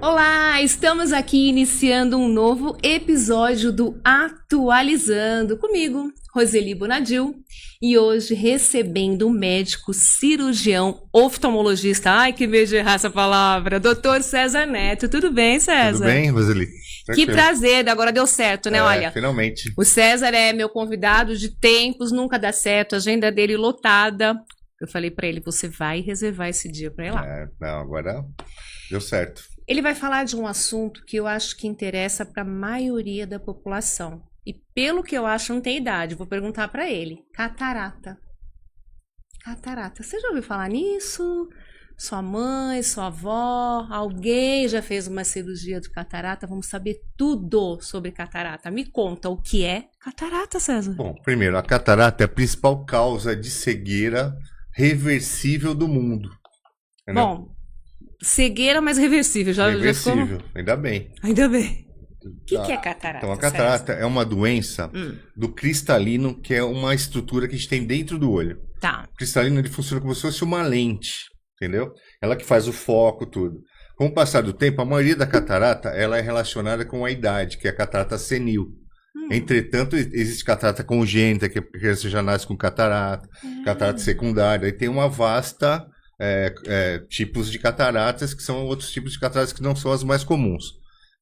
Olá, estamos aqui iniciando um novo episódio do Atualizando comigo, Roseli Bonadil, e hoje recebendo um médico cirurgião oftalmologista. Ai, que medo de errar essa palavra. Dr. César Neto. Tudo bem, César? Tudo bem, Roseli? Que prazer, agora deu certo, né? Olha, finalmente. O César é meu convidado de tempos, nunca dá certo, a agenda dele lotada. Eu falei pra ele, você vai reservar esse dia pra ir lá. Não, agora deu certo. Ele vai falar de um assunto que eu acho que interessa para a maioria da população. E pelo que eu acho, não tem idade. Vou perguntar para ele. Catarata. Catarata. Você já ouviu falar nisso? Sua mãe, sua avó, alguém já fez uma cirurgia de catarata? Vamos saber tudo sobre catarata. Me conta o que é catarata, César. Bom, primeiro, a catarata é a principal causa de cegueira reversível do mundo. Entendeu? Bom, cegueira, mas reversível. Reversível, já ficou... ainda bem. Ainda bem. O que é catarata? Então, a catarata é uma doença do cristalino, que é uma estrutura que a gente tem dentro do olho. Tá. O cristalino ele funciona como se fosse uma lente, entendeu? Ela que faz o foco, tudo. Com o passar do tempo, a maioria da catarata ela é relacionada com a idade, que é a catarata senil. Entretanto, existe catarata congênita, que a criança já nasce com catarata, catarata secundária, e tem uma vasta tipos de cataratas, que são outros tipos de cataratas que não são as mais comuns.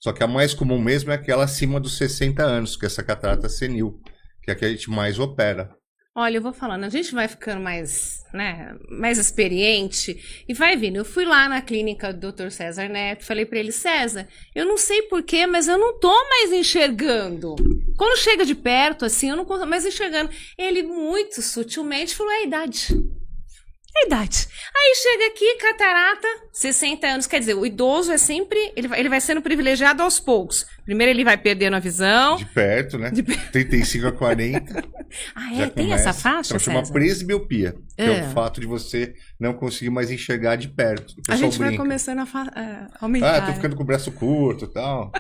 Só que a mais comum mesmo é aquela acima dos 60 anos, que é essa catarata senil, que é a que a gente mais opera. Olha, eu vou falando, a gente vai ficando mais experiente e vai vindo. Eu fui lá na clínica do Dr. César Neto, falei pra ele, César, eu não sei porquê, mas eu não tô mais enxergando. Quando chega de perto, assim, eu não tô mais enxergando. Ele, muito sutilmente, falou, é a idade. É a idade. Aí chega aqui, catarata, 60 anos. Quer dizer, o idoso é sempre... Ele vai sendo privilegiado aos poucos. Primeiro ele vai perdendo a visão. De perto, né? 35 a 40. Tem essa faixa, então, chama César? presbiopia. Que é o fato de você não conseguir mais enxergar de perto. A gente vai começando a aumentar. Tô ficando com o braço curto e tal.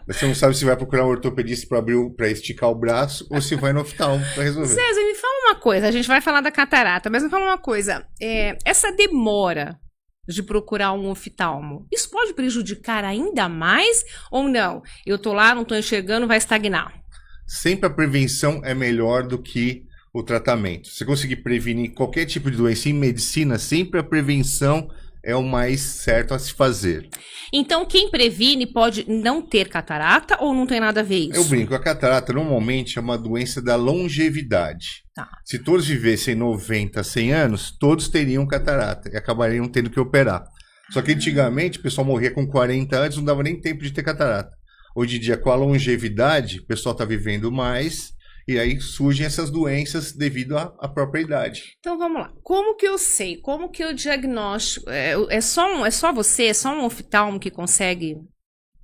Você não sabe se vai procurar um ortopedista para esticar o braço ou se vai no oftalmo para resolver. César, me fala uma coisa. A gente vai falar da catarata, mas me fala uma coisa. Essa demora de procurar um oftalmo, isso pode prejudicar ainda mais ou não? Eu tô lá, não tô enxergando, vai estagnar. Sempre a prevenção é melhor do que o tratamento. Se você conseguir prevenir qualquer tipo de doença em medicina, sempre a prevenção é o mais certo a se fazer. Então, quem previne pode não ter catarata ou não tem nada a ver isso? Eu brinco, a catarata normalmente é uma doença da longevidade. Tá. Se todos vivessem 90, 100 anos, todos teriam catarata e acabariam tendo que operar. Só que antigamente o pessoal morria com 40 anos, não dava nem tempo de ter catarata. Hoje em dia, com a longevidade, o pessoal está vivendo mais e aí surgem essas doenças devido à própria idade. Então vamos lá. Como que eu sei? Como que eu diagnóstico? É só você, é só um oftalmo que consegue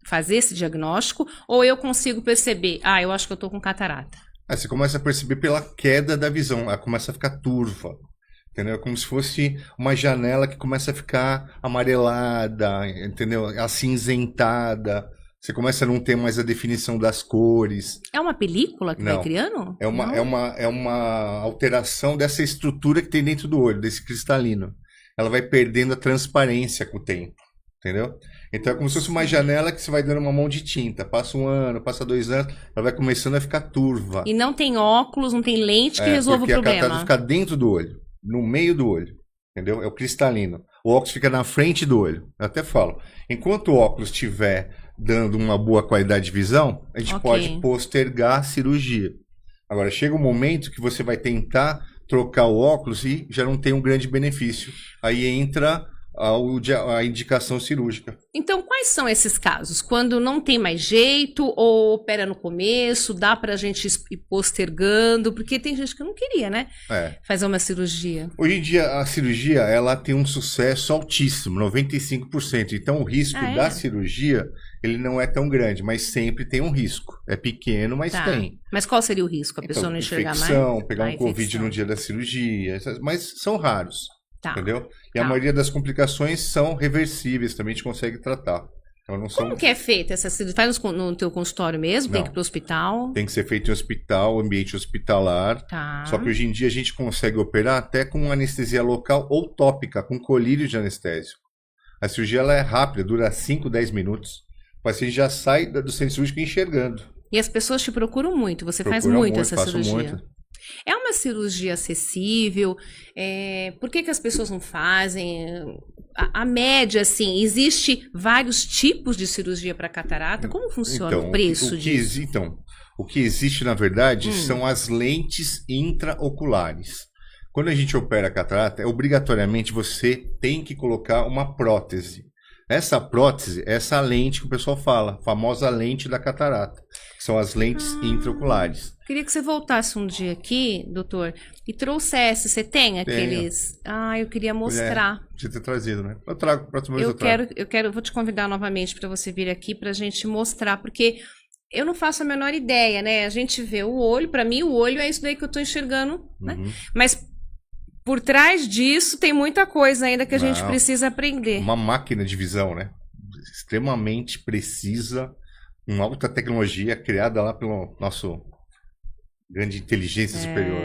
fazer esse diagnóstico? Ou eu consigo perceber? Eu acho que eu tô com catarata. Você começa a perceber pela queda da visão, ela começa a ficar turva. Entendeu? É como se fosse uma janela que começa a ficar amarelada, entendeu? Acinzentada. Você começa a não ter mais a definição das cores. É uma película que vai criando? É uma alteração dessa estrutura que tem dentro do olho, desse cristalino. Ela vai perdendo a transparência com o tempo, entendeu? Então é como se fosse uma janela que você vai dando uma mão de tinta. Passa um ano, passa 2 anos, ela vai começando a ficar turva. E não tem óculos, não tem lente que resolva o problema. Porque a catarata fica dentro do olho, no meio do olho, entendeu? É o cristalino. O óculos fica na frente do olho. Eu até falo, enquanto o óculos estiver dando uma boa qualidade de visão, a gente pode postergar a cirurgia. Agora, chega um momento que você vai tentar trocar o óculos e já não tem um grande benefício. Aí entra a indicação cirúrgica. Então, quais são esses casos? Quando não tem mais jeito ou opera no começo, dá pra gente ir postergando? Porque tem gente que não queria, né? Fazer uma cirurgia. Hoje em dia, a cirurgia, ela tem um sucesso altíssimo, 95%. Então, o risco da cirurgia, ele não é tão grande, mas sempre tem um risco. É pequeno, mas tem. Mas qual seria o risco? A pessoa não enxergar mais? Infecção, pegar um Covid no dia da cirurgia, mas são raros. Entendeu? E a maioria das complicações são reversíveis, também a gente consegue tratar. Então, não são... Como que é feita essa cirurgia? Faz no teu consultório mesmo? Não. Tem que ir para o hospital? Tem que ser feito em hospital, ambiente hospitalar. Só que hoje em dia a gente consegue operar até com anestesia local ou tópica, com colírio de anestésico. A cirurgia ela é rápida, dura 5, 10 minutos. O paciente já sai do centro cirúrgico enxergando. E as pessoas te procuram muito, você faz Procura muito muito, essa faço cirurgia. muito. É uma cirurgia acessível? Por que que as pessoas não fazem? A média, assim, existe vários tipos de cirurgia para catarata? Como funciona o preço disso? Então, o que existe, na verdade, são as lentes intraoculares. Quando a gente opera a catarata, obrigatoriamente você tem que colocar uma prótese. Essa prótese, essa lente que o pessoal fala, a famosa lente da catarata. São as lentes intraoculares. Queria que você voltasse um dia aqui, doutor, e trouxesse. Você tem aqueles... eu queria mostrar. Podia ter trazido, né? Eu trago, próxima vez eu trago. Eu vou te convidar novamente para você vir aqui para a gente mostrar, porque eu não faço a menor ideia, né? A gente vê o olho, para mim o olho é isso daí que eu estou enxergando, né? Mas por trás disso tem muita coisa ainda que a gente precisa aprender. Uma máquina de visão, né? Extremamente precisa, uma alta tecnologia criada lá pelo nosso grande inteligência superior.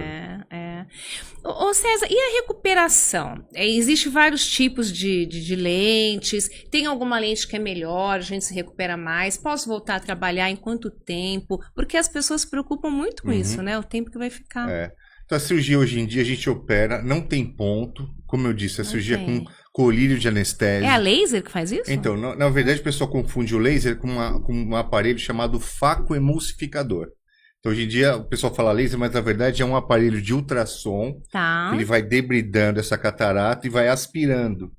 Ô César, e a recuperação? Existem vários tipos de lentes. Tem alguma lente que é melhor, a gente se recupera mais? Posso voltar a trabalhar em quanto tempo? Porque as pessoas se preocupam muito com isso, né? O tempo que vai ficar. Então a cirurgia hoje em dia a gente opera, não tem ponto. Como eu disse, a cirurgia com colírio de anestésio. É a laser que faz isso? Então, na verdade o pessoal confunde o laser com um aparelho chamado facoemulsificador. Então, hoje em dia, o pessoal fala laser, mas na verdade é um aparelho de ultrassom. Que ele vai debridando essa catarata e vai aspirando.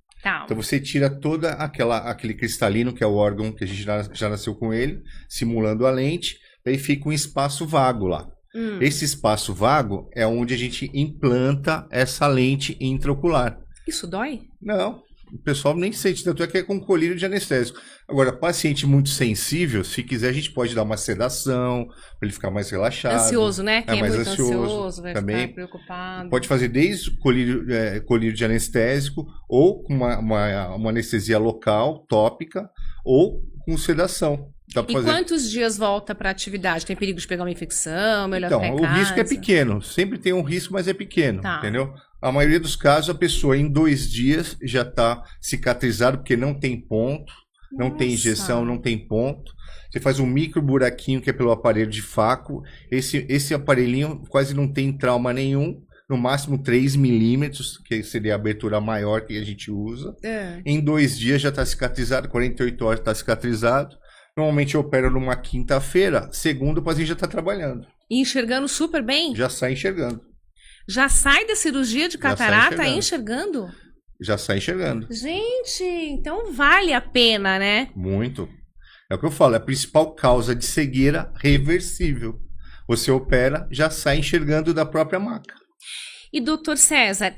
Então, você tira toda aquele cristalino, que é o órgão que a gente já nasceu com ele, simulando a lente, daí fica um espaço vago lá. Esse espaço vago é onde a gente implanta essa lente intraocular. Isso dói? Não. O pessoal nem sente, tanto é que é com colírio de anestésico. Agora, paciente muito sensível, se quiser, a gente pode dar uma sedação, para ele ficar mais relaxado. Ansioso, né? Quem é mais muito ansioso vai também ficar preocupado. Pode fazer desde colírio de anestésico, ou com uma anestesia local, tópica, ou com sedação. E quantos dias volta para a atividade? Tem perigo de pegar uma infecção? Melhor ficar em casa? O risco é pequeno. Sempre tem um risco, mas é pequeno. Entendeu? A maioria dos casos, a pessoa em 2 dias já está cicatrizada, porque não tem ponto, não tem injeção, não tem ponto. Você faz um micro buraquinho que é pelo aparelho de faco. Esse aparelhinho quase não tem trauma nenhum. No máximo 3 milímetros, que seria a abertura maior que a gente usa. Em 2 dias já está cicatrizado, 48 horas está cicatrizado. Normalmente eu opero numa quinta-feira, segunda o paciente já está trabalhando. E enxergando super bem? Já sai enxergando. Já sai da cirurgia de catarata enxergando? Já sai enxergando. Gente, então vale a pena, né? Muito. É o que eu falo, é a principal causa de cegueira reversível. Você opera, já sai enxergando da própria maca. E doutor César,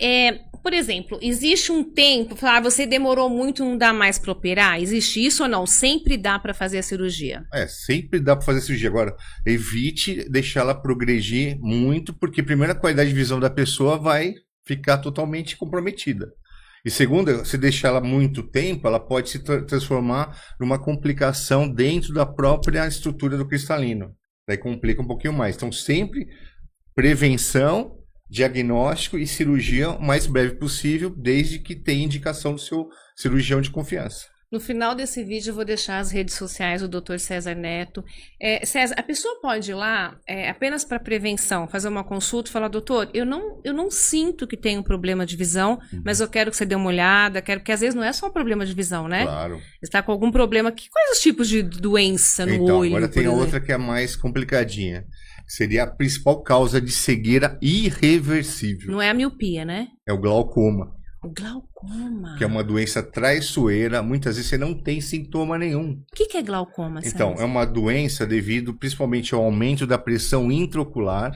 por exemplo, existe um tempo, você demorou muito, não dá mais para operar? Existe isso ou não? Sempre dá para fazer a cirurgia? Sempre dá para fazer a cirurgia. Agora, evite deixar ela progredir muito, porque primeiro a qualidade de visão da pessoa vai ficar totalmente comprometida. E segundo, se deixar ela muito tempo, ela pode se transformar numa complicação dentro da própria estrutura do cristalino. Daí complica um pouquinho mais. Então, sempre prevenção, diagnóstico e cirurgia o mais breve possível, desde que tenha indicação do seu cirurgião de confiança. No final desse vídeo eu vou deixar as redes sociais do Dr. César Neto. César, a pessoa pode ir lá apenas para prevenção, fazer uma consulta e falar, doutor, eu não sinto que tem um problema de visão, mas eu quero que você dê uma olhada, porque às vezes não é só um problema de visão, né? Claro. Você está com algum problema. Quais os tipos de doença no olho? Agora tem a outra que é mais complicadinha. Seria a principal causa de cegueira irreversível. Não é a miopia, né? É o glaucoma. O glaucoma. Que é uma doença traiçoeira. Muitas vezes você não tem sintoma nenhum. O que é glaucoma, César? Então, é uma doença devido principalmente ao aumento da pressão intraocular,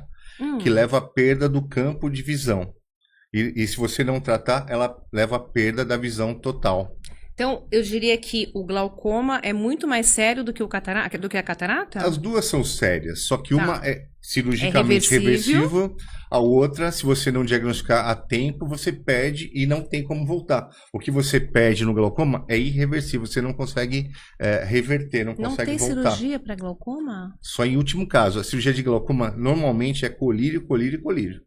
que leva à perda do campo de visão. E se você não tratar, ela leva à perda da visão total. Então, eu diria que o glaucoma é muito mais sério do que a catarata? As duas são sérias, só que uma é cirurgicamente reversível, a outra, se você não diagnosticar a tempo, você perde e não tem como voltar. O que você perde no glaucoma é irreversível, você não consegue reverter, não consegue voltar. Não tem cirurgia para glaucoma? Só em último caso. A cirurgia de glaucoma normalmente é colírio, colírio e colírio.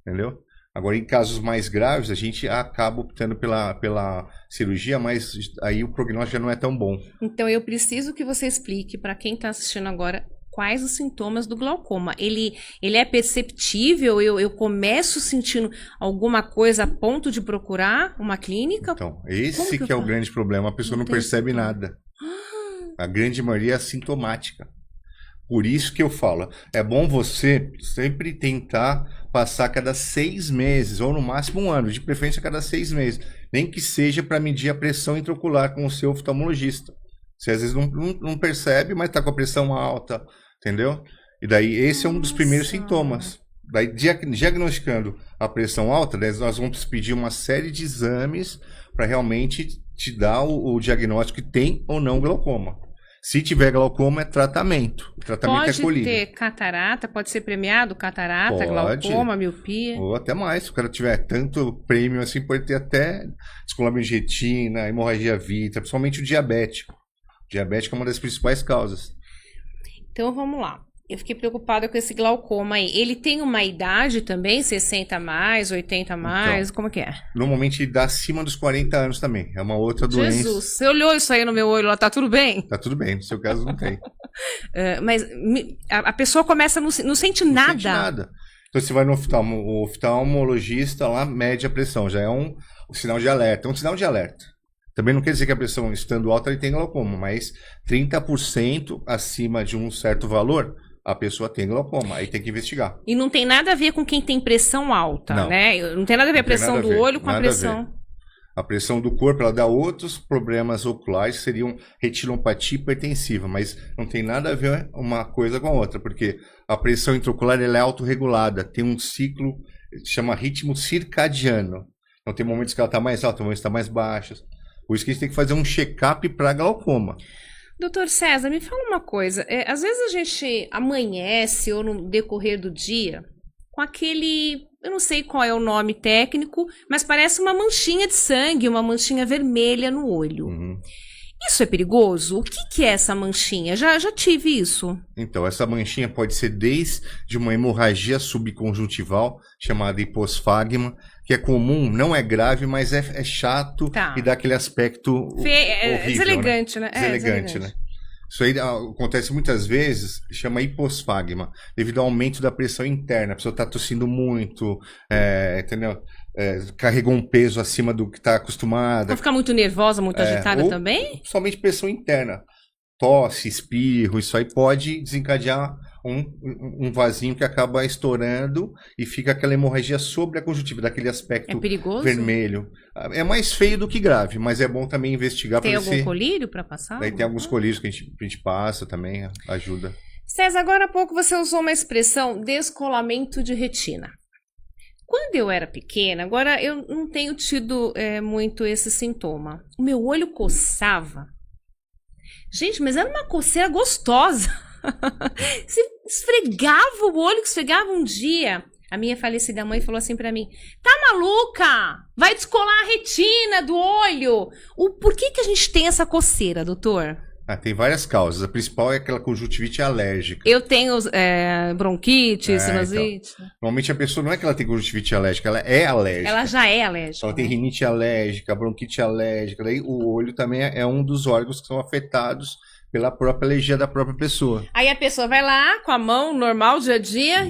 Entendeu? Agora, em casos mais graves, a gente acaba optando pela cirurgia, mas aí o prognóstico já não é tão bom. Então, eu preciso que você explique para quem está assistindo agora quais os sintomas do glaucoma. Ele é perceptível? Eu começo sentindo alguma coisa a ponto de procurar uma clínica? Então, esse que é o grande problema. A pessoa não percebe nada. A grande maioria é assintomática. Por isso que eu falo, é bom você sempre tentar passar a cada 6 meses, ou no máximo 1 ano, de preferência a cada 6 meses. Nem que seja para medir a pressão intraocular com o seu oftalmologista. Você às vezes não percebe, mas está com a pressão alta, entendeu? E daí esse é um dos primeiros sintomas. Daí, diagnosticando a pressão alta, nós vamos pedir uma série de exames para realmente te dar o diagnóstico que tem ou não glaucoma. Se tiver glaucoma, é tratamento. O tratamento é colírio. Pode ter catarata, pode ser premiado catarata, glaucoma, miopia. Ou até mais. Se o cara tiver tanto prêmio assim, pode ter até descolamento de retina, hemorragia vítrea, principalmente o diabético. O diabético é uma das principais causas. Então, vamos lá. Eu fiquei preocupada com esse glaucoma aí. Ele tem uma idade também? 60 a mais, 80 a mais? Então, como que é? Normalmente dá acima dos 40 anos também. É uma outra doença. Jesus, você olhou isso aí no meu olho lá, tá tudo bem? Tá tudo bem, no seu caso não tem. Mas a pessoa começa a não sente nada. Não sente nada. Então você vai no oftalmologista lá, mede a pressão. Já é um sinal de alerta. É um sinal de alerta. Também não quer dizer que a pressão estando alta ele tem glaucoma, mas 30% acima de um certo valor, a pessoa tem glaucoma, aí tem que investigar. E não tem nada a ver com quem tem pressão alta, não, né? Não tem nada a ver a pressão do olho com a pressão... A pressão do corpo, ela dá outros problemas oculares, que seriam retinopatia hipertensiva, mas não tem nada a ver uma coisa com a outra, porque a pressão intraocular ela é autorregulada, tem um ciclo, chama ritmo circadiano. Então tem momentos que ela está mais alta, momentos que está mais baixa. Por isso que a gente tem que fazer um check-up para glaucoma. Doutor César, me fala uma coisa. Às vezes a gente amanhece ou no decorrer do dia com aquele... Eu não sei qual é o nome técnico, mas parece uma manchinha de sangue, uma manchinha vermelha no olho. Uhum. Isso é perigoso? O que é essa manchinha? Já tive isso. Então, essa manchinha pode ser desde uma hemorragia subconjuntival, chamada hiposfagma, que é comum, não é grave, mas é chato e dá aquele aspecto horrível, deselegante, né? Deselegante, né? Isso aí acontece muitas vezes, chama hiposfagma, devido ao aumento da pressão interna. A pessoa está tossindo muito, entendeu? Carregou um peso acima do que está acostumada. Não fica muito nervosa, muito agitada também? Somente pressão interna. Tosse, espirro, isso aí pode desencadear um vasinho que acaba estourando e fica aquela hemorragia sobre a conjuntiva, daquele aspecto vermelho. É mais feio do que grave, mas é bom também investigar. Tem algum colírio para passar? Daí tem alguns colírios que a gente passa também, ajuda. César, agora há pouco você usou uma expressão, descolamento de retina. Quando eu era pequena, agora eu não tenho tido muito esse sintoma. O meu olho coçava. Gente, mas era uma coceira gostosa. Você esfregava o olho, que esfregava um dia. A minha falecida mãe falou assim pra mim: tá maluca? Vai descolar a retina do olho. Por que a gente tem essa coceira, doutor? Tem várias causas. A principal é aquela conjuntivite alérgica. Eu tenho bronquite, sinusite. Então, normalmente a pessoa não é que ela tem conjuntivite alérgica, ela é alérgica. Ela já é alérgica. Ela tem rinite alérgica, bronquite alérgica. Daí o olho também é um dos órgãos que são afetados pela própria alergia da própria pessoa. Aí a pessoa vai lá com a mão normal, dia a dia,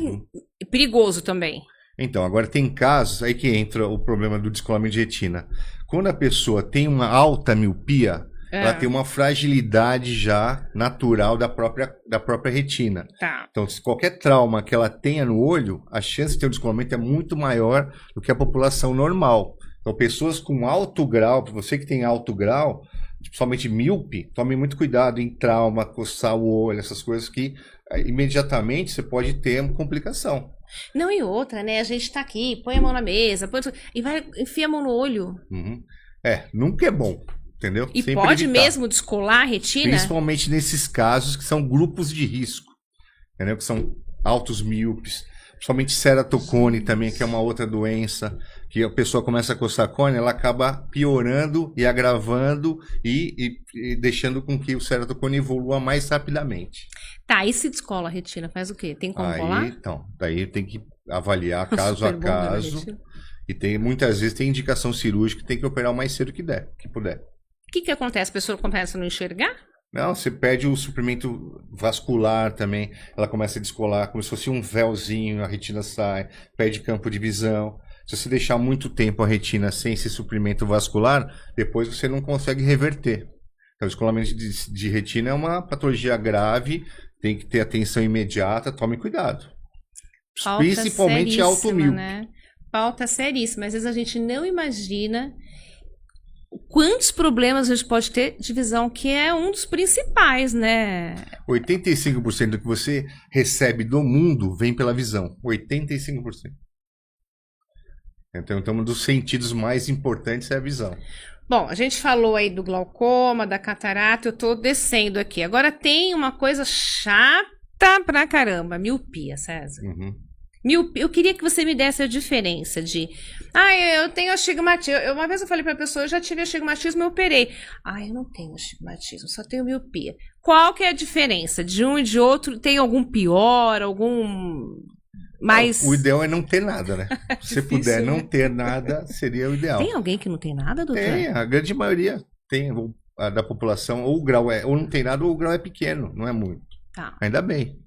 perigoso também. Então, agora tem casos aí que entra o problema do descolamento de retina. Quando a pessoa tem uma alta miopia, ela tem uma fragilidade já natural da própria retina. Tá. Então, se qualquer trauma que ela tenha no olho, a chance de ter um descolamento é muito maior do que a população normal. Então, pessoas com alto grau, você que tem alto grau, principalmente míope, tome muito cuidado em trauma, coçar o olho, essas coisas que imediatamente você pode ter uma complicação. Não, e outra, né? A gente tá aqui, põe a mão na mesa, e vai enfia a mão no olho. Uhum. Nunca é bom. Entendeu? E sempre pode evitar. Mesmo descolar a retina? Principalmente nesses casos que são grupos de risco, entendeu? Que são altos míopes, principalmente ceratocone também, que é uma outra doença, que a pessoa começa a coçar a córnea, ela acaba piorando e agravando e deixando com que o ceratocone evolua mais rapidamente. Tá, e se descola a retina, faz o quê? Tem como colar? Então, daí tem que avaliar caso a caso. E muitas vezes tem indicação cirúrgica que tem que operar o mais cedo que puder. O que acontece? A pessoa começa a não enxergar? Não, você perde o suprimento vascular também. Ela começa a descolar, como se fosse um véuzinho, a retina sai, perde campo de visão. Se você deixar muito tempo a retina sem esse suprimento vascular, depois você não consegue reverter. Então, o descolamento de retina é uma patologia grave, tem que ter atenção imediata, tome cuidado. Pauta principalmente automíope. Né? Pauta seríssima. Às vezes a gente não imagina quantos problemas a gente pode ter de visão, que é um dos principais, né? 85% do que você recebe do mundo vem pela visão. 85%. Então, um dos sentidos mais importantes é a visão. Bom, a gente falou aí do glaucoma, da catarata, eu tô descendo aqui. Agora tem uma coisa chata pra caramba, miopia, César. Uhum. Eu queria que você me desse a diferença de... eu tenho astigmatismo. Uma vez eu falei pra pessoa, eu já tive astigmatismo e eu operei. Eu não tenho astigmatismo, só tenho miopia. Qual que é a diferença de um e de outro? Tem algum pior, algum... mais... O ideal é não ter nada, né? Se você puder não ter nada, seria o ideal. Tem alguém que não tem nada, doutor? Tem, a grande maioria tem da população, ou o grau ou não tem nada, ou o grau é pequeno, não é muito. Tá. Ainda bem.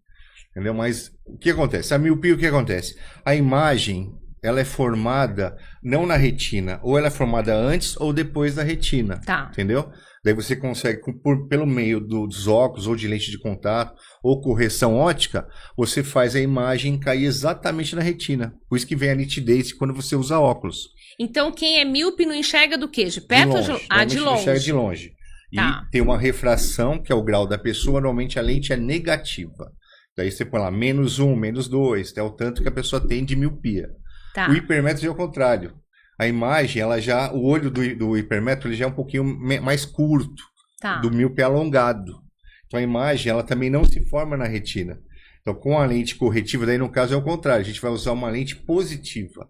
Entendeu? Mas o que acontece? A miopia, o que acontece? A imagem, ela é formada não na retina, ou ela é formada antes ou depois da retina. Tá. Entendeu? Daí você consegue, pelo meio dos óculos, ou de lente de contato, ou correção ótica, você faz a imagem cair exatamente na retina. Por isso que vem a nitidez quando você usa óculos. Então, quem é míope não enxerga do quê? De perto ou de longe? De longe. Enxerga de longe. Tá. E tem uma refração, que é o grau da pessoa, normalmente a lente é negativa. Daí você põe lá -1, -2, é o tanto que a pessoa tem de miopia. Tá. O hipermétropes é o contrário. A imagem, o olho do hipermétrope ele já é um pouquinho mais curto, tá. Do míope alongado. Então a imagem, ela também não se forma na retina. Então com a lente corretiva, daí no caso é o contrário, a gente vai usar uma lente positiva.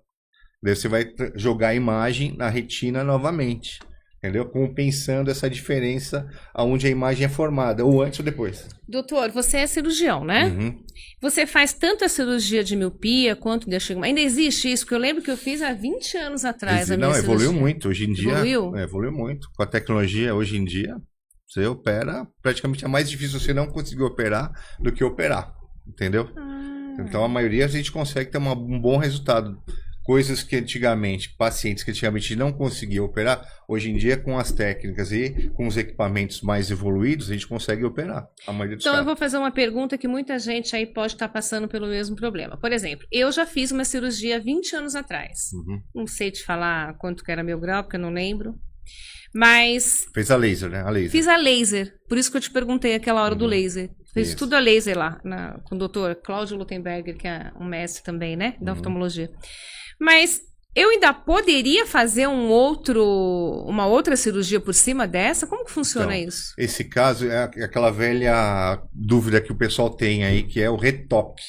Daí você vai jogar a imagem na retina novamente. Entendeu? Compensando essa diferença aonde a imagem é formada, ou antes ou depois. Doutor, você é cirurgião, né? Uhum. Você faz tanto a cirurgia de miopia quanto de astigmatismo. Ainda existe isso? Porque eu lembro que eu fiz há 20 anos atrás a minha cirurgia. Evoluiu muito. Hoje em dia... Evoluiu muito. Com a tecnologia, hoje em dia, você opera... Praticamente é mais difícil você não conseguir operar do que operar. Entendeu? Então, a maioria a gente consegue ter um bom resultado. Coisas que pacientes que antigamente não conseguiam operar, hoje em dia com as técnicas e com os equipamentos mais evoluídos, a gente consegue operar. A maioria dos Então casos. eu vou fazer uma pergunta que muita gente aí pode estar passando pelo mesmo problema. Por exemplo, eu já fiz uma cirurgia 20 anos atrás. Uhum. Não sei te falar quanto que era meu grau, porque eu não lembro. Mas... Fez a laser, né? Fiz a laser. Por isso que eu te perguntei aquela hora do laser. Fiz tudo a laser lá, com o doutor Cláudio Lutemberger, que é um mestre também, né? Da oftalmologia. Mas eu ainda poderia fazer uma outra cirurgia por cima dessa? Como que funciona isso? Esse caso é aquela velha dúvida que o pessoal tem aí, que é o retoque.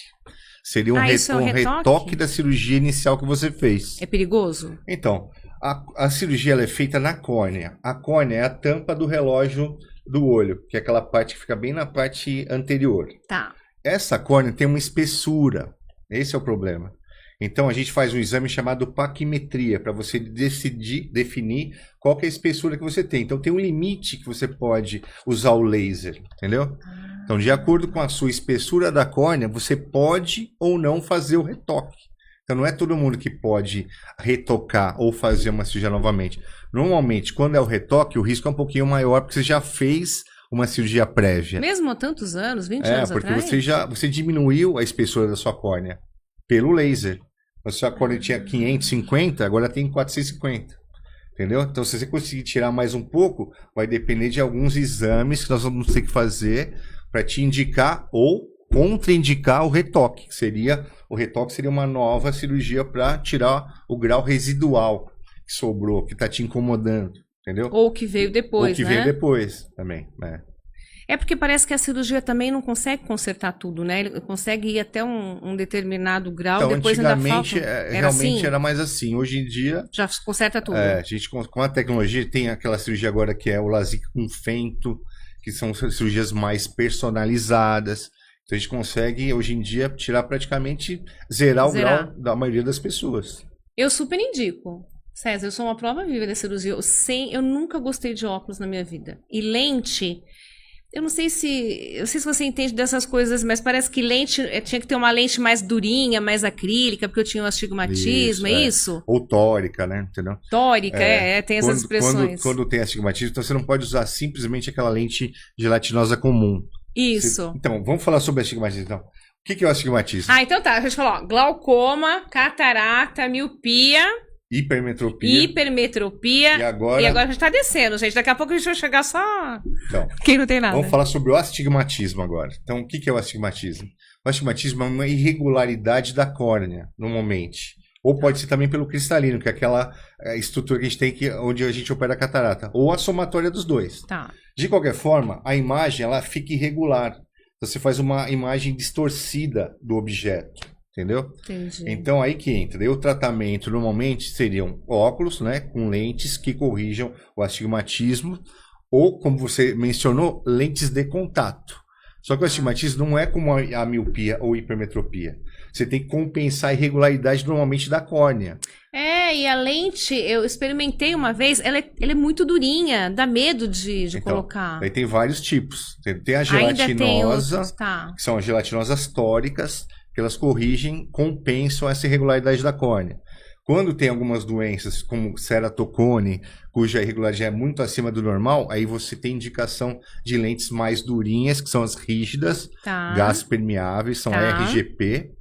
Seria um retoque da cirurgia inicial que você fez. É perigoso? Então, a cirurgia ela é feita na córnea. A córnea é a tampa do relógio do olho, que é aquela parte que fica bem na parte anterior. Tá. Essa córnea tem uma espessura. Esse é o problema. Então, a gente faz um exame chamado paquimetria, para você definir qual que é a espessura que você tem. Então, tem um limite que você pode usar o laser, entendeu? Então, de acordo com a sua espessura da córnea, você pode ou não fazer o retoque. Então, não é todo mundo que pode retocar ou fazer uma cirurgia novamente. Normalmente, quando é o retoque, o risco é um pouquinho maior, porque você já fez uma cirurgia prévia. Mesmo há tantos anos, 20 anos atrás? É, porque você diminuiu a espessura da sua córnea pelo laser. A sua córnea tinha 550, agora tem 450. Entendeu? Então, se você conseguir tirar mais um pouco, vai depender de alguns exames que nós vamos ter que fazer para te indicar ou contraindicar o retoque. O retoque seria uma nova cirurgia para tirar o grau residual que sobrou, que está te incomodando. Entendeu? Ou que veio depois, né? Ou que veio depois também, né? É porque parece que a cirurgia também não consegue consertar tudo, né? Ele consegue ir até um determinado grau, então, depois ainda falta. Realmente assim? Era mais assim. Hoje em dia... Já conserta tudo. A gente, com a tecnologia, tem aquela cirurgia agora que é o LASIK com fento, que são cirurgias mais personalizadas. Então, a gente consegue, hoje em dia, tirar praticamente, zerar o grau da maioria das pessoas. Eu super indico. César, eu sou uma prova viva da cirurgia. Eu nunca gostei de óculos na minha vida. E lente, eu não sei se você entende dessas coisas, mas parece que lente, tinha que ter uma lente mais durinha, mais acrílica, porque eu tinha um astigmatismo, é isso? Ou tórica, né? Entendeu? Tórica, tem essas expressões. Quando tem astigmatismo, então você não pode usar simplesmente aquela lente gelatinosa comum. Isso. Então, vamos falar sobre astigmatismo, então. O que é o astigmatismo? Então tá, a gente falou, ó, glaucoma, catarata, miopia, hipermetropia. E agora a gente tá descendo, gente. Daqui a pouco a gente vai chegar só quem não tem nada. Vamos falar sobre o astigmatismo agora. Então, o que é o astigmatismo? O astigmatismo é uma irregularidade da córnea, normalmente. Ou pode ser também pelo cristalino, que é aquela estrutura que a gente tem onde a gente opera a catarata. Ou a somatória dos dois. Tá. De qualquer forma, a imagem ela fica irregular. Você faz uma imagem distorcida do objeto, entendeu? Entendi. Então aí que entra. E o tratamento normalmente seriam óculos, né, com lentes que corrijam o astigmatismo, ou como você mencionou, lentes de contato. Só que o astigmatismo não é como a miopia ou hipermetropia. Você tem que compensar a irregularidade normalmente da córnea. E a lente, eu experimentei uma vez, ela é muito durinha, dá medo de colocar. Aí tem vários tipos. Tem a gelatinosa, que são as gelatinosas tóricas, que elas corrigem, compensam essa irregularidade da córnea. Quando tem algumas doenças, como ceratocone, cuja irregularidade é muito acima do normal, aí você tem indicação de lentes mais durinhas, que são as rígidas, gás permeáveis, são RGP.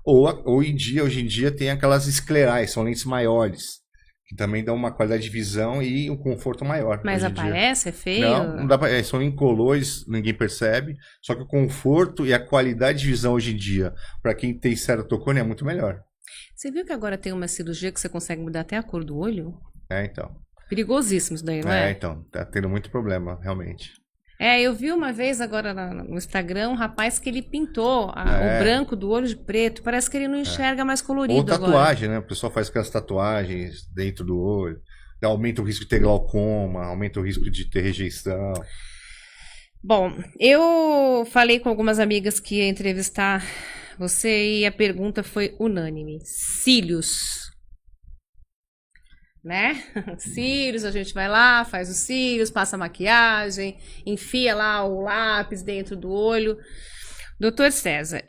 Ou hoje em dia tem aquelas esclerais, são lentes maiores, que também dão uma qualidade de visão e um conforto maior. Mas aparece? É feio? Não dá pra, são incolores, ninguém percebe. Só que o conforto e a qualidade de visão hoje em dia, para quem tem ceratocone, é muito melhor. Você viu que agora tem uma cirurgia que você consegue mudar até a cor do olho? Então. Perigosíssimo isso daí, não é? Então. Tá tendo muito problema, realmente. Eu vi uma vez agora no Instagram um rapaz que ele pintou o branco do olho de preto. Parece que ele não enxerga mais colorido. Ou tatuagem, né? O pessoal faz aquelas tatuagens dentro do olho. Aumenta o risco de ter glaucoma, aumenta o risco de ter rejeição. Bom, eu falei com algumas amigas que ia entrevistar você e a pergunta foi unânime. Cílios. Né? Cílios, a gente vai lá, faz os cílios, passa a maquiagem, enfia lá o lápis dentro do olho. Doutor César,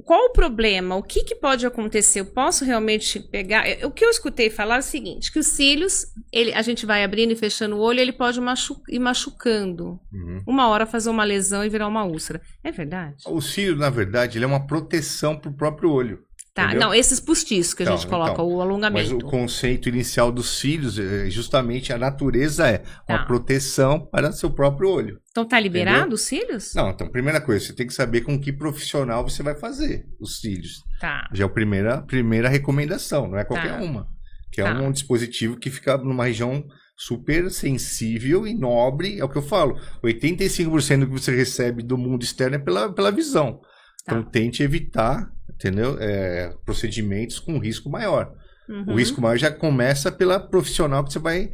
qual o problema? O que pode acontecer? Eu posso realmente pegar... O que eu escutei falar é o seguinte, que os cílios, a gente vai abrindo e fechando o olho, ele pode ir machucando. Uma hora fazer uma lesão e virar uma úlcera. É verdade? O cílio, na verdade, ele é uma proteção para o próprio olho. Entendeu? Não, esses postiços que a gente coloca, o alongamento. Mas o conceito inicial dos cílios, justamente a natureza é uma proteção para seu próprio olho. Então tá liberado os cílios? Não, então, primeira coisa, você tem que saber com que profissional você vai fazer os cílios. Já é a primeira recomendação, não é qualquer uma. Que é um dispositivo que fica numa região super sensível e nobre, é o que eu falo. 85% do que você recebe do mundo externo é pela visão. Então tente evitar, entendeu? Procedimentos com risco maior. O risco maior já começa pela profissional que você vai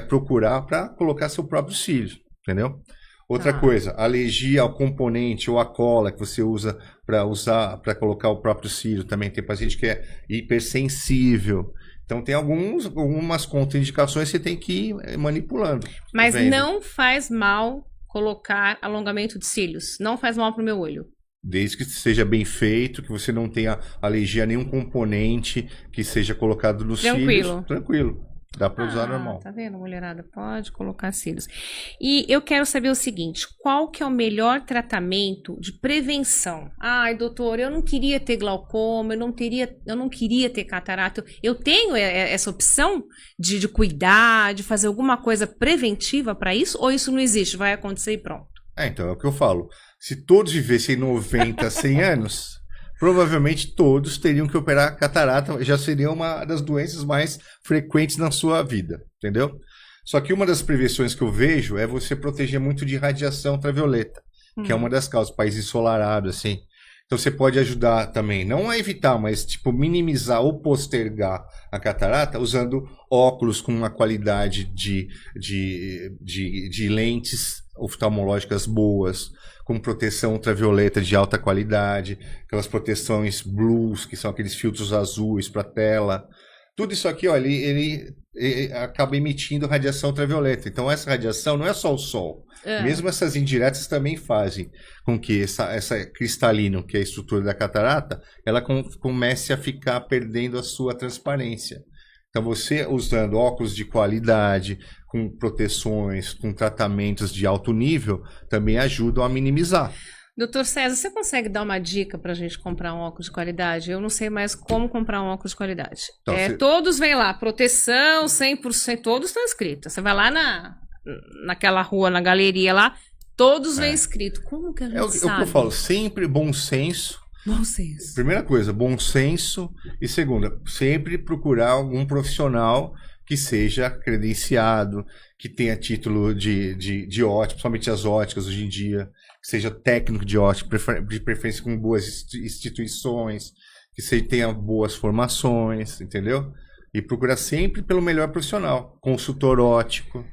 procurar para colocar seu próprio cílio, entendeu? Outra coisa, alergia ao componente ou à cola que você usa para colocar o próprio cílio. Também tem paciente que é hipersensível. Então tem algumas contraindicações que você tem que ir manipulando. Mas não faz mal colocar alongamento de cílios. Não faz mal para o meu olho. Desde que seja bem feito, que você não tenha alergia a nenhum componente que seja colocado nos cílios. Tranquilo. Dá para usar normal. Tá vendo, mulherada? Pode colocar cílios. E eu quero saber o seguinte, qual que é o melhor tratamento de prevenção? Ai, doutor, eu não queria ter glaucoma, eu não queria ter catarata. Eu tenho essa opção de cuidar, de fazer alguma coisa preventiva para isso? Ou isso não existe? Vai acontecer e pronto? Então, é o que eu falo. Se todos vivessem 90, 100 anos, provavelmente todos teriam que operar catarata, já seria uma das doenças mais frequentes na sua vida, entendeu? Só que uma das prevenções que eu vejo é você proteger muito de radiação ultravioleta, que é uma das causas, país ensolarado, assim. Então você pode ajudar também, não a evitar, mas tipo minimizar ou postergar a catarata usando óculos com uma qualidade de lentes oftalmológicas boas, com proteção ultravioleta de alta qualidade, aquelas proteções blues, que são aqueles filtros azuis para tela. Tudo isso aqui, ó, ele acaba emitindo radiação ultravioleta. Então, essa radiação não é só o sol. Mesmo essas indiretas também fazem com que essa cristalino, que é a estrutura da catarata, ela comece a ficar perdendo a sua transparência. Então, você usando óculos de qualidade, com proteções, com tratamentos de alto nível, também ajudam a minimizar. Doutor César, você consegue dar uma dica para a gente comprar um óculos de qualidade? Eu não sei mais como comprar um óculos de qualidade. Então, todos vêm lá, proteção, 100%, todos estão escritos. Você vai lá naquela rua, na galeria lá, todos vêm escrito. Como que a gente sabe? É o que eu falo, sempre bom senso. Bom senso. Primeira coisa, bom senso. E segunda, sempre procurar algum profissional que seja credenciado, que tenha título de ótica, principalmente as óticas hoje em dia, que seja técnico de ótica, de preferência com boas instituições, que tenha boas formações, entendeu? E procurar sempre pelo melhor profissional, consultor óptico.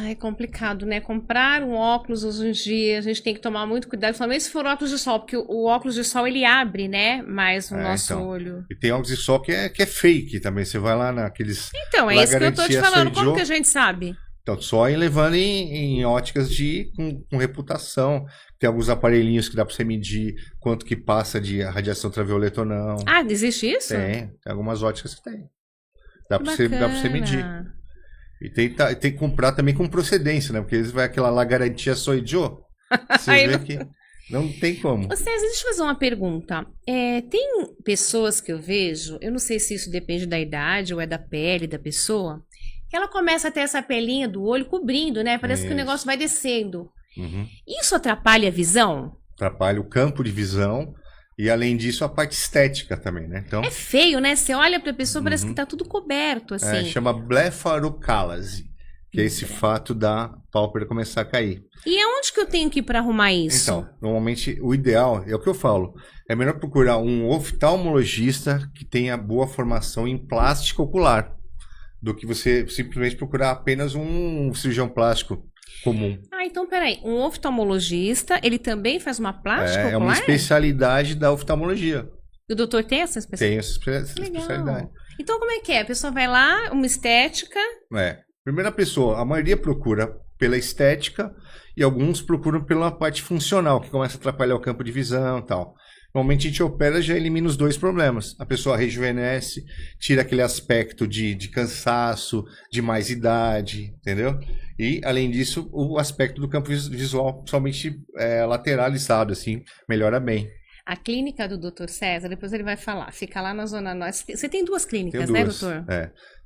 É complicado, né? Comprar um óculos hoje em dia, a gente tem que tomar muito cuidado, principalmente se for óculos de sol, porque o óculos de sol, ele abre, né? Mais o nosso olho. E tem óculos de sol que é fake também, você vai lá naqueles... Então, é isso que eu tô te falando, como que a gente sabe? Então, só ir levando em óticas com reputação. Tem alguns aparelhinhos que dá para você medir quanto que passa de radiação ultravioleta ou não. Ah, existe isso? Tem algumas óticas que tem. Dá para você medir. E tem que comprar também com procedência, né? Porque eles vai aquela lá garantia só idiota. Você vê que não tem como. Ô César, deixa eu fazer uma pergunta. Tem pessoas que eu vejo, eu não sei se isso depende da idade ou é da pele da pessoa, que ela começa a ter essa pelinha do olho cobrindo, né? Parece que o negócio vai descendo. Isso atrapalha a visão? Atrapalha o campo de visão. E além disso, a parte estética também, né? Então, é feio, né? Você olha pra pessoa, parece que tá tudo coberto, assim. Chama blefarocalase, que é esse fato da pálpebra começar a cair. E aonde que eu tenho que ir pra arrumar isso? Então, normalmente, o ideal, é o que eu falo, é melhor procurar um oftalmologista que tenha boa formação em plástica ocular, do que você simplesmente procurar apenas um cirurgião plástico comum. Então peraí, um oftalmologista, ele também faz uma plástica ocular? É uma especialidade da oftalmologia. E o doutor tem essa especialidade? Tem essa especialidade. Então como é que é? A pessoa vai lá, uma estética... Primeira pessoa, a maioria procura pela estética e alguns procuram pela parte funcional, que começa a atrapalhar o campo de visão e tal. Normalmente a gente opera e já elimina os dois problemas. A pessoa rejuvenesce, tira aquele aspecto de cansaço, de mais idade, entendeu? E, além disso, o aspecto do campo visual, principalmente lateralizado, assim, melhora bem. A clínica do Dr. César, depois ele vai falar, fica lá na Zona Norte. Você tem duas clínicas, né, doutor?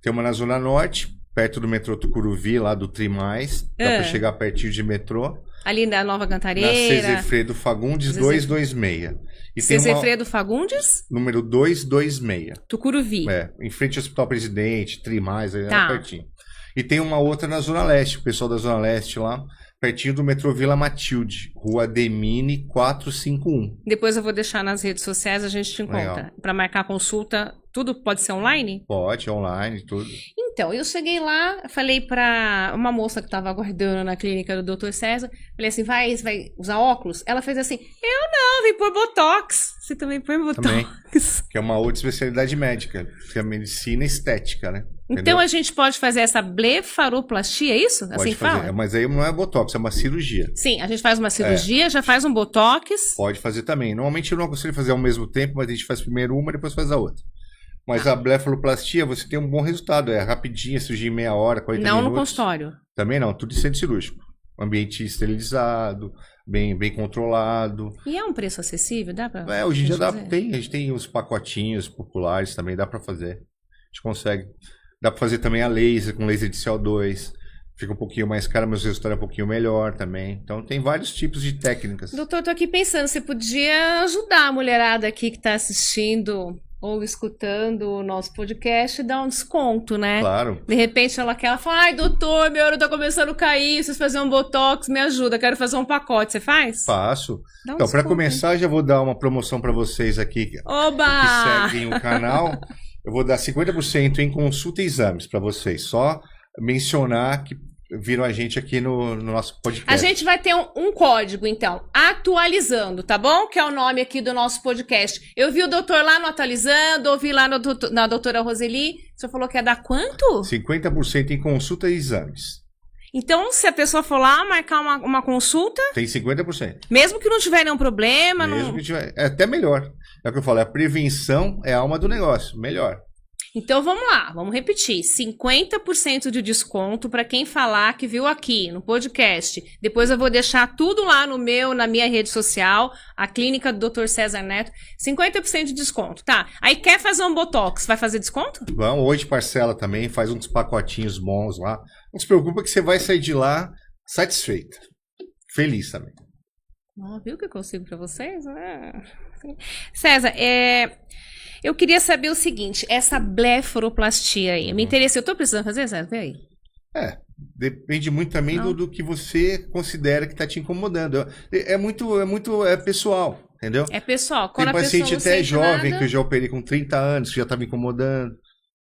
Tem uma na Zona Norte, perto do metrô Tucuruvi, lá do Trimais. Dá para chegar pertinho de metrô. Ali na Nova Cantareira. Na Cezefredo Fagundes 226. E Cezefredo Fagundes? Número 226. Tucuruvi. Em frente ao Hospital Presidente, Trimais, aí pertinho. E tem uma outra na Zona Leste, o pessoal da Zona Leste lá, pertinho do metrô Vila Matilde, Rua Demine 451. Depois eu vou deixar nas redes sociais, a gente te encontra. Para marcar consulta, tudo pode ser online? Pode, online, tudo. Então, eu cheguei lá, falei para uma moça que estava aguardando na clínica do Dr. César, falei assim, vai usar óculos? Ela fez assim, eu não, vim pôr Botox. Você também põe Botox? Também, que é uma outra especialidade médica, que é a medicina estética, né? Então entendeu? A gente pode fazer essa blefaroplastia, é isso? Pode assim fazer. Fala? Mas aí não é Botox, é uma cirurgia. Sim, a gente faz uma cirurgia, já faz um Botox. Pode fazer também. Normalmente eu não aconselho fazer ao mesmo tempo, mas a gente faz primeiro uma e depois faz a outra. Mas a blefaroplastia, você tem um bom resultado. É rapidinha, cirurgia em meia hora, 40 minutos. Não no consultório. Também não, tudo em centro cirúrgico. Ambiente esterilizado, bem controlado. E é um preço acessível? Dá pra hoje em dia a gente tem os pacotinhos populares também, dá pra fazer. A gente consegue. Dá pra fazer também a laser, com laser de CO2. Fica um pouquinho mais caro, mas o resultado é um pouquinho melhor também. Então tem vários tipos de técnicas. Doutor, tô aqui pensando, você podia ajudar a mulherada aqui que tá assistindo ou escutando o nosso podcast e dar um desconto, né? Claro. De repente ela fala, ai doutor, meu olho tá começando a cair, preciso fazer um Botox, me ajuda, quero fazer um pacote, você faz? Faço. Então, para começar, já vou dar uma promoção para vocês aqui que seguem o canal. Eu vou dar 50% em consulta e exames para vocês. Só mencionar que viram a gente aqui no nosso podcast. A gente vai ter um código, então, atualizando, tá bom? Que é o nome aqui do nosso podcast. Eu vi o doutor lá no Atualizando, ouvi lá na doutora Roseli. O senhor falou que ia dar quanto? 50% em consulta e exames. Então, se a pessoa for lá marcar uma consulta... Tem 50%. Mesmo que não tiver nenhum problema... Mesmo que tiver... É até melhor. É o que eu falo, a prevenção é a alma do negócio. Melhor. Então, vamos lá. Vamos repetir. 50% de desconto para quem falar que viu aqui no podcast. Depois eu vou deixar tudo lá na minha rede social, a clínica do Dr. César Neto. 50% de desconto, tá? Aí quer fazer um Botox, vai fazer desconto? Vamos, hoje parcela também, faz uns pacotinhos bons lá. Não se preocupa que você vai sair de lá satisfeita. Feliz também. Viu o que eu consigo para vocês? César, eu queria saber o seguinte, essa blefaroplastia aí, me interessa, eu tô precisando fazer, César? Vê aí. Depende muito também do que você considera que tá te incomodando. É muito pessoal, entendeu? É pessoal. Quando tem paciente até jovem nada... que eu já operei com 30 anos, que já estava incomodando.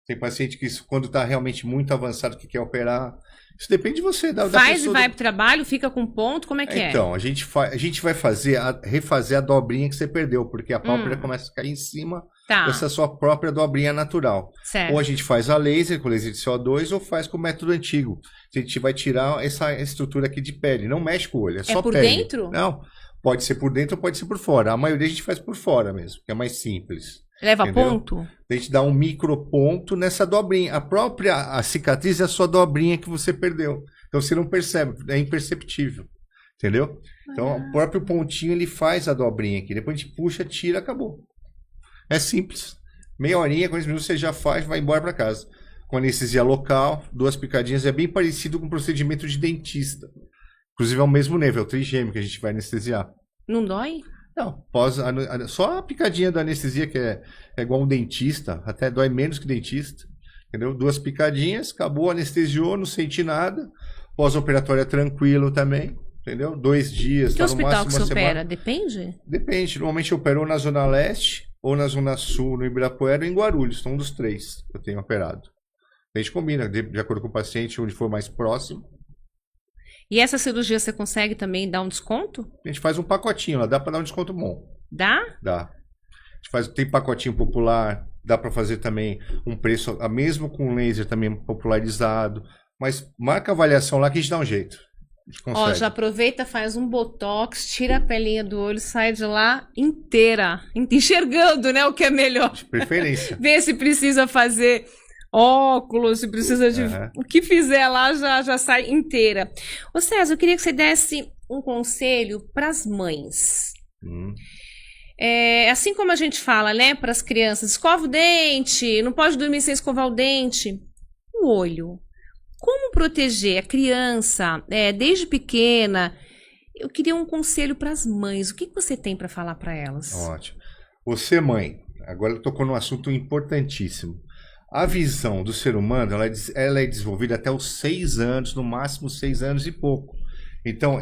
Tem paciente que quando tá realmente muito avançado que quer operar. Isso depende de você. Faz e vai pro trabalho, fica com ponto, como é que é? Então, a gente vai refazer a dobrinha que você perdeu, porque a pálpebra começa a cair em cima dessa sua própria dobrinha natural. Certo. Ou a gente faz a laser, com laser de CO2, ou faz com o método antigo. A gente vai tirar essa estrutura aqui de pele. Não mexe com o olho, é só por pele. Dentro? Não, pode ser por dentro ou pode ser por fora. A maioria a gente faz por fora mesmo, que é mais simples. Leva entendeu? ponto? A gente dá um microponto nessa dobrinha. A cicatriz é a sua dobrinha que você perdeu. Então você não percebe, é imperceptível. Entendeu? Então o próprio pontinho ele faz a dobrinha aqui. Depois a gente puxa, tira, acabou. É simples. Meia horinha, 40 minutos você já faz, vai embora para casa. Com anestesia local, 2 picadinhas, é bem parecido com o procedimento de dentista. Inclusive é o mesmo nível, é o trigêmeo que a gente vai anestesiar. Não dói? Não, só a picadinha da anestesia, que é igual um dentista, até dói menos que dentista, entendeu? 2 picadinhas, acabou, anestesiou, não sente nada, pós-operatório é tranquilo também, entendeu? 2 dias, Que tá no hospital máximo que uma você semana. opera? Depende? Depende, normalmente eu opero ou na Zona Leste, ou na Zona Sul, no Ibirapuera, ou em Guarulhos, são um dos 3 que eu tenho operado. A gente combina, de acordo com o paciente, onde for mais próximo. E essa cirurgia você consegue também dar um desconto? A gente faz um pacotinho lá, dá para dar um desconto bom. Dá? Dá. Tem pacotinho popular, dá para fazer também um preço, mesmo com laser também popularizado. Mas marca a avaliação lá que a gente dá um jeito. A gente consegue. Ó, já aproveita, faz um botox, tira a pelinha do olho, sai de lá inteira. Enxergando, né? O que é melhor. De preferência. Vê se precisa fazer óculos, se precisa de... O que fizer lá já sai inteira. Ô César, eu queria que você desse um conselho para as mães. Assim como a gente fala, né, para as crianças, escova o dente, não pode dormir sem escovar o dente. O olho. Como proteger a criança desde pequena? Eu queria um conselho para as mães. O que você tem para falar para elas? Ótimo. Você, mãe, agora tocou num assunto importantíssimo. A visão do ser humano, ela é desenvolvida até os 6 anos, no máximo 6 anos e pouco. Então,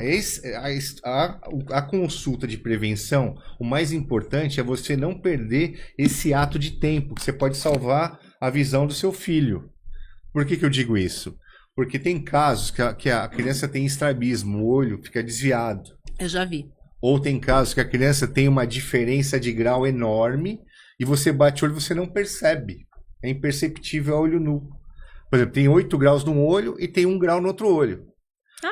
a consulta de prevenção, o mais importante é você não perder esse ato de tempo, que você pode salvar a visão do seu filho. Por que eu digo isso? Porque tem casos que a criança tem estrabismo, o olho fica desviado. Eu já vi. Ou tem casos que a criança tem uma diferença de grau enorme e você bate o olho e você não percebe. É imperceptível a olho nu. Por exemplo, tem 8 graus num olho e tem 1 grau no outro olho.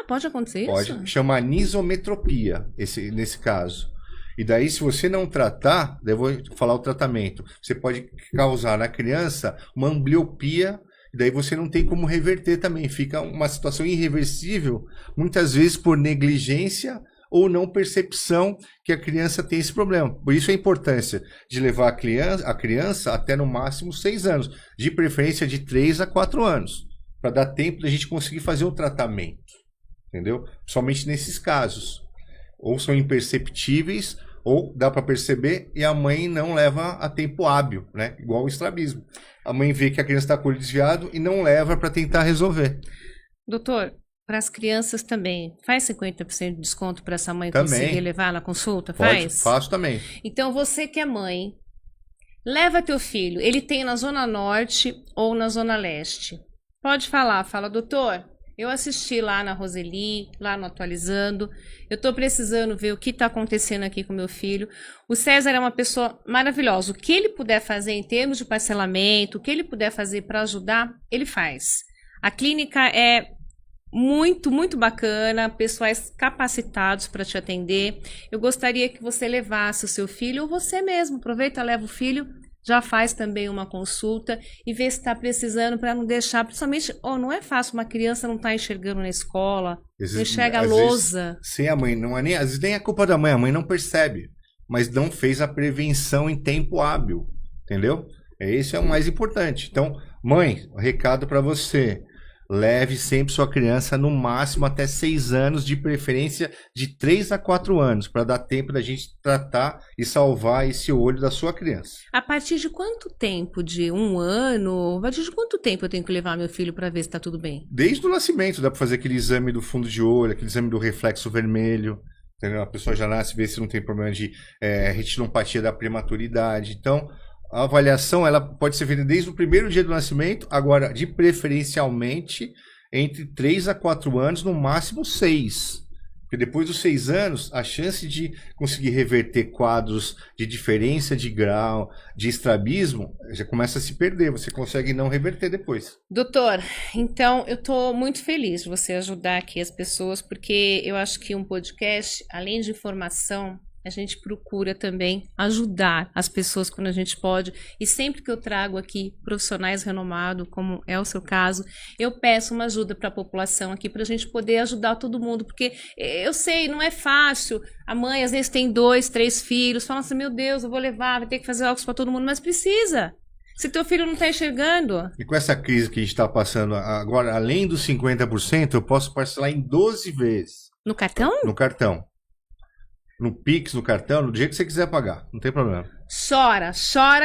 Pode acontecer isso? Pode. Chama anisometropia, nesse caso. E daí, se você não tratar, daí eu vou falar o tratamento. Você pode causar na criança uma ambliopia, e daí você não tem como reverter também. Fica uma situação irreversível, muitas vezes por negligência ou não percepção que a criança tem esse problema. Por isso a importância de levar a criança até no máximo 6 anos, de preferência de 3 a 4 anos, para dar tempo da gente conseguir fazer um tratamento, entendeu? Somente nesses casos. Ou são imperceptíveis, ou dá para perceber e a mãe não leva a tempo hábil, né? Igual o estrabismo. A mãe vê que a criança está com o olho desviado e não leva para tentar resolver. Doutor, para as crianças também, faz 50% de desconto para essa mãe também conseguir levar na consulta? Faz? Faço também. Então, você que é mãe, leva teu filho. Ele tem na Zona Norte ou na Zona Leste. Pode falar, fala, doutor, Eu assisti lá na Roseli, lá no Atualizando. Eu tô precisando ver o que tá acontecendo aqui com meu filho. O César é uma pessoa maravilhosa. O que ele puder fazer em termos de parcelamento, o que ele puder fazer para ajudar, ele faz. A clínica é muito, muito bacana, pessoais capacitados para te atender. Eu gostaria que você levasse o seu filho, ou você mesmo, aproveita, leva o filho, já faz também uma consulta e vê se está precisando para não deixar, principalmente, não é fácil, uma criança não tá enxergando na escola, não enxerga a lousa. Sem a mãe, não é nem, às vezes nem é culpa da mãe, a mãe não percebe, mas não fez a prevenção em tempo hábil, entendeu? Esse é o mais importante. Então, mãe, recado para você. Leve sempre sua criança no máximo até 6 anos, de preferência de 3 a 4 anos, para dar tempo da gente tratar e salvar esse olho da sua criança. A partir de quanto tempo? De 1 ano? A partir de quanto tempo eu tenho que levar meu filho para ver se está tudo bem? Desde o nascimento, dá para fazer aquele exame do fundo de olho, aquele exame do reflexo vermelho. Entendeu? A pessoa já nasce, vê se não tem problema de retinopatia da prematuridade. Então, a avaliação ela pode ser feita desde o primeiro dia do nascimento, agora, de preferencialmente, entre 3 a 4 anos, no máximo 6. Porque depois dos 6 anos, a chance de conseguir reverter quadros de diferença de grau, de estrabismo, já começa a se perder. Você consegue não reverter depois. Doutor, então eu estou muito feliz de você ajudar aqui as pessoas, porque eu acho que um podcast, além de informação, a gente procura também ajudar as pessoas quando a gente pode. E sempre que eu trago aqui profissionais renomados, como é o seu caso, eu peço uma ajuda para a população aqui, para a gente poder ajudar todo mundo. Porque eu sei, não é fácil. A mãe às vezes tem 2, 3 filhos, fala assim, meu Deus, eu vou levar, vai ter que fazer óculos para todo mundo, mas precisa. Se teu filho não está enxergando. E com essa crise que a gente está passando agora, além dos 50%, eu posso parcelar em 12 vezes. No cartão? No cartão. No Pix, no cartão, no dia que você quiser pagar. Não tem problema. Chora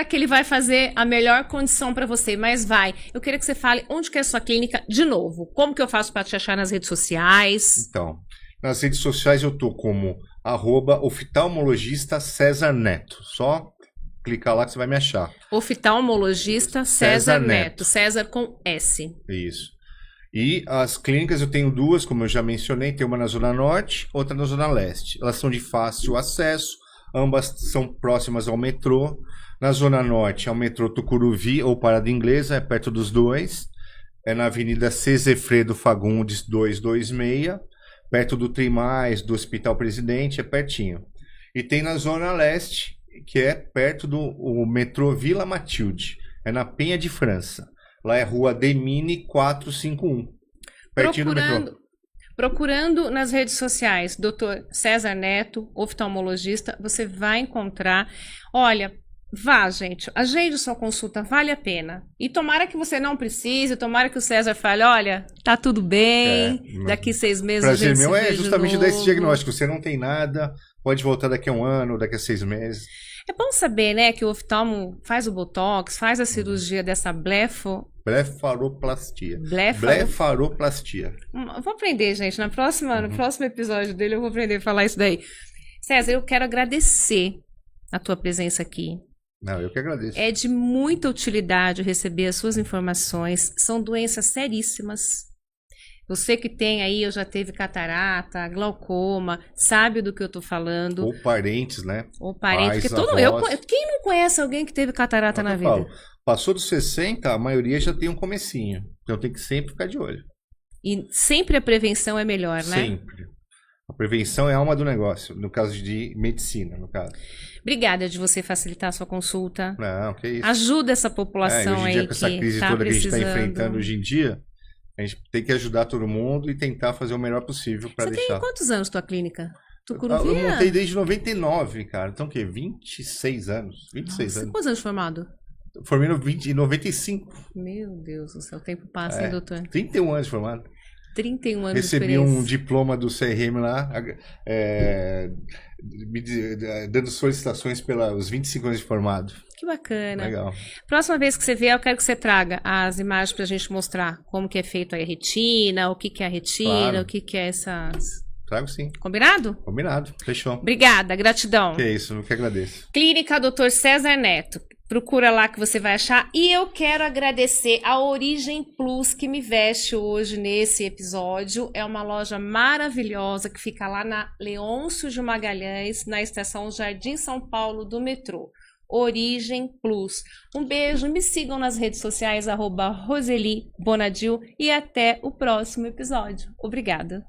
que ele vai fazer a melhor condição para você, mas vai. Eu queria que você fale onde que é a sua clínica de novo. Como que eu faço para te achar nas redes sociais? Então, nas redes sociais eu tô como @oftalmologista César Neto. Só clicar lá que você vai me achar. Oftalmologista César Neto. César com S. Isso. E as clínicas eu tenho 2, como eu já mencionei, tem uma na Zona Norte, outra na Zona Leste. Elas são de fácil acesso, ambas são próximas ao metrô. Na Zona Norte é o metrô Tucuruvi ou Parada Inglesa, é perto dos dois. É na Avenida Cezefredo Fagundes 226, perto do Trimais, do Hospital Presidente, é pertinho. E tem na Zona Leste, que é perto do metrô Vila Matilde, é na Penha de França. Lá é Rua Demine 451, pertinho do metrô. Procurando nas redes sociais, Dr. César Neto, oftalmologista, você vai encontrar. Olha, vá, gente, agende sua consulta, vale a pena. E tomara que você não precise, tomara que o César fale, olha, tá tudo bem, daqui 6 meses a gente se vê de novo. Prazer meu é justamente dar esse diagnóstico, você não tem nada, pode voltar daqui a 1 ano, daqui a 6 meses. É bom saber, né, que o oftalmo faz o botox, faz a cirurgia dessa blefaroplastia. Vou aprender, gente. No próximo episódio dele eu vou aprender a falar isso daí. César, eu quero agradecer a tua presença aqui. Não, eu que agradeço. É de muita utilidade receber as suas informações. São doenças seríssimas. Você que tem aí, eu já teve catarata, glaucoma, sabe do que eu tô falando. Ou parentes, né? Ou parentes. Porque quem não conhece alguém que teve catarata na vida? Falo, passou dos 60, a maioria já tem um comecinho. Então tem que sempre ficar de olho. E sempre a prevenção é melhor, né? Sempre. A prevenção é a alma do negócio, no caso de medicina, no caso. Obrigada de você facilitar a sua consulta. Não, que isso. Ajuda essa população hoje em aí dia, com essa crise tá toda precisando. que a gente está enfrentando hoje em dia, a gente tem que ajudar todo mundo e tentar fazer o melhor possível para deixar. Você tem quantos anos tua clínica? Eu montei desde 99, cara. Então o quê? 26 anos. 26 anos. Quantos anos de formado? Formei em 95. Meu Deus do céu, o tempo passa, hein, doutor? 31 anos de formado. 31 anos Recebi de experiência. um diploma do CRM lá, dando solicitações pelos 25 anos de formado. Que bacana. Legal. Próxima vez que você vier, eu quero que você traga as imagens pra gente mostrar como que é feito a retina, o que que é a retina, Claro. o que que é essas... Trago sim. Combinado? Combinado. Fechou. Obrigada, gratidão. Que é isso, eu que agradeço. Clínica Dr. César Neto. Procura lá que você vai achar. E eu quero agradecer a Origem Plus que me veste hoje nesse episódio. É uma loja maravilhosa que fica lá na Leôncio de Magalhães, na estação Jardim São Paulo do metrô. Origem Plus. Um beijo, me sigam nas redes sociais, @Roseli Bonadil, e até o próximo episódio. Obrigada.